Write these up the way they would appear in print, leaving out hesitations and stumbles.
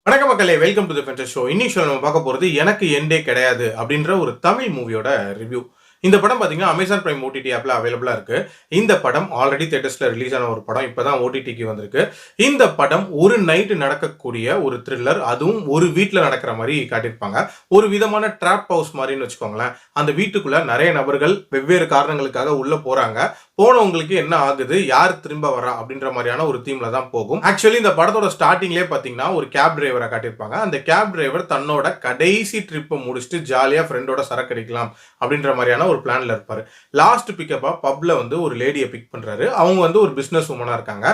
வணக்கம் மக்களே, welcome to the ஃபென்டஸ் show. இன்னைக்கு நம்ம பார்க்க போறது எனக்கு எண்டே கிடையாது அப்படின்ற ஒரு தமிழ் மூவியோட ரிவ்யூ. இந்த படம் பார்த்தீங்கன்னா அமேசான் பிரைம் ஓடிடி ஆப்ல அவைலபிளா இருக்கு. இந்த படம் ஆல்ரெடி தியேட்டர்ஸ்ல ரிலீஸ் ஆன ஒரு படம். இப்பதான் ஓடிடிக்கு வந்திருக்கு. இந்த படம் ஒரு நைட் நடக்கக்கூடிய ஒரு த்ரில்லர், அதுவும் ஒரு வீட்டில் நடக்கிற மாதிரி காட்டியிருப்பாங்க. ஒரு விதமான ட்ராப் ஹவுஸ் மாதிரின்னு வச்சுக்கோங்களேன். அந்த வீட்டுக்குள்ள நிறைய நபர்கள் வெவ்வேறு காரணங்களுக்காக உள்ள போறாங்க. போனவங்களுக்கு என்ன ஆகுது, யார் திரும்ப வரா அப்படின்ற மாதிரியான ஒரு தீம்ல தான் போகும். ஆக்சுவலி இந்த படத்தோட ஸ்டார்டிங்லேயே பார்த்தீங்கன்னா ஒரு கேப் டிரைவரை காட்டியிருப்பாங்க. அந்த கேப் டிரைவர் தன்னோட கடைசி ட்ரிப்பை முடிச்சுட்டு ஜாலியாக ஃப்ரெண்டோட சரக்கு அடிக்கலாம் அப்படின்ற மாதிரியான ஒரு பிளான்ல இருப்பாரு. லாஸ்ட் பிக்கப்பா பப்ல வந்து ஒரு லேடியை பிக் பண்றாரு. அவங்க வந்து ஒரு பிசினஸ் உமனா இருக்காங்க.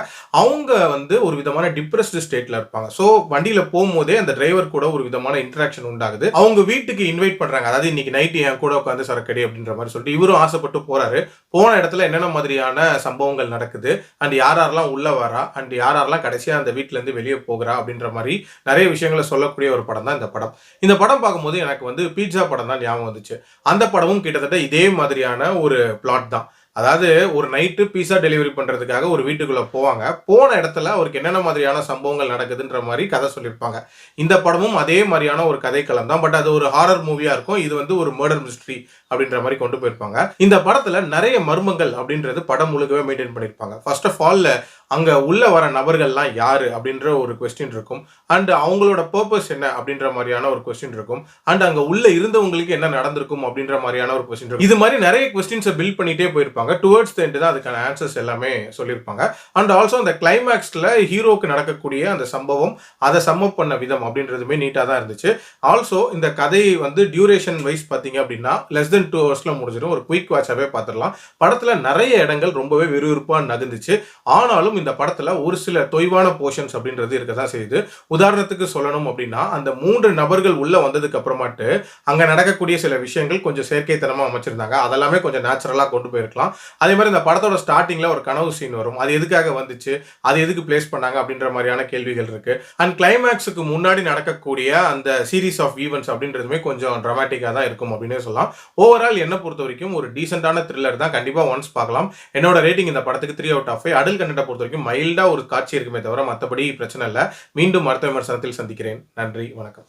அவங்க வந்து ஒரு விதமான டிப்ரெஸ்டு ஸ்டேட்ல இருப்பாங்க. ஸோ வண்டியில போகும்போதே அந்த டிரைவர் கூட ஒரு விதமான இன்டராக்ஷன் உண்டாகுது. அவங்க வீட்டுக்கு இன்வைட் பண்றாங்க. அதாவது இன்னைக்கு நைட்டு என் கூட உட்காந்து சரக்கடி அப்படின்ற மாதிரி சொல்லிட்டு இவரும் ஆசைப்பட்டு போறாரு. போன இடத்துல என்னென்ன மாதிரியான சம்பவங்கள் நடக்குது அண்ட் யாரெல்லாம் உள்ள வரா அண்ட் யாரெல்லாம் கடைசியா அந்த வீட்டுல இருந்து வெளியே போகிறா அப்படின்ற மாதிரி நிறைய விஷயங்களை சொல்லக்கூடிய ஒரு படம் தான் இந்த படம். இந்த படம் பார்க்கும்போது எனக்கு வந்து பீட்சா படம் தான் ஞாபகம் வந்துச்சு. அந்த படமும் கிட்டத்தட்ட இதே மாதிரியான ஒரு பிளாட் தான். அதாவது ஒரு நைட்டு பீஸா டெலிவரி பண்றதுக்காக ஒரு வீட்டுக்குள்ள போவாங்க. போன இடத்துல அவருக்கு என்னென்ன மாதிரியான சம்பவங்கள் நடக்குதுன்ற மாதிரி கதை சொல்லியிருப்பாங்க. இந்த படமும் அதே மாதிரியான ஒரு கதைக்களம் தான். பட் அது ஒரு ஹாரர் மூவியா இருக்கும். இது வந்து ஒரு மர்டர் மிஸ்ட்ரி அப்படின்ற மாதிரி கொண்டு போயிருப்பாங்க. இந்த படத்துல நிறைய மர்மங்கள் அப்படின்றது படம் முழுக்கவே மெயின்டைன் பண்ணியிருப்பாங்க. ஃபர்ஸ்ட் ஆஃப் ஆல் அங்க உள்ள வர நபர்கள்லாம் யாரு அப்படின்ற ஒரு கொஸ்டின் இருக்கும். அண்ட் அவங்களோட பர்பஸ் என்ன அப்படின்ற மாதிரியான ஒரு கொஸ்டின் இருக்கும். அண்ட் அங்க உள்ள இருந்தவங்களுக்கு என்ன நடந்திருக்கும் அப்படின்ற மாதிரியான ஒரு கொஸ்டின் இருக்கும். இது மாதிரி நிறைய கொஸ்டின்ஸை பில்ட் பண்ணிட்டே போயிருப்பாங்க. டுவர்ட்ஸ் த எண்ட் தான் அதுக்கான ஆன்சர்ஸ் எல்லாமே சொல்லியிருப்பாங்க. அண்ட் ஆல்சோ அந்த கிளைமேக்ஸ்ல ஹீரோக்கு நடக்கக்கூடிய அந்த சம்பவம், அதை சம்மப் பண்ண விதம் அப்படின்றதுமே நீட்டா தான் இருந்துச்சு. ஆல்சோ இந்த கதை வந்து டியூரேஷன் வைஸ் பார்த்தீங்க அப்படின்னா லெஸ் தென் 2 ஹவர்ஸ்ல முடிஞ்சிடும். ஒரு குயிக் வாட்சாவே பார்த்துடலாம். படத்துல நிறைய இடங்கள் ரொம்பவே விறுவிறுப்பா நகர்ந்துச்சு. ஆனாலும் இந்த படத்துல ஒரு சில தொய்வான போர்ஷன்ஸ் அப்படின்றது இருக்கதான் செய்யுது. உதாரணத்துக்கு சொல்லணும் அப்படின்னா அந்த 3 நபர்கள் உள்ள வந்ததுக்கு அப்புறமாட்டு அங்க நடக்கக்கூடிய சில விஷயங்கள் கொஞ்சம் செயற்கைத்தனமா அமைச்சிருந்தாங்க. அதெல்லாமே கொஞ்சம் நேச்சுரலா கொண்டு போயிருக்கலாம். அதே மாதிரி இந்த படத்தோட ஸ்டார்டிங்ல ஒரு கனவு சீன் வரும். அது எதுக்காக வந்துச்சு, அது எதுக்கு பிளேஸ் பண்ணாங்க அப்படின்ற மாதிரியான கேள்விகள் இருக்கு. அண்ட் கிளைமேக்ஸுக்கு முன்னாடி நடக்கக்கூடிய அந்த சீரீஸ் ஆஃப் ஈவெண்ட்ஸ் அப்படின்றதுமே கொஞ்சம் டிராமாட்டிக்கா தான் இருக்கும் அப்படின்னு சொல்லலாம். ஓவரால் என்ன பொறுத்த வரைக்கும் ஒரு டீசென்டான த்ரில்லர் தான். கண்டிப்பா ஒன்ஸ் பார்க்கலாம். என்னோட ரேட்டிங் இந்த படத்துக்கு 3/5. அடல் கண்டென்ட்டை பொறுத்த வரைக்கும் மைல்டா ஒரு காட்சி இருக்குமே தவிர மற்றபடி பிரச்சனை இல்லை. மீண்டும் அடுத்த விமர்சனத்தில் சந்திக்கிறேன். நன்றி, வணக்கம்.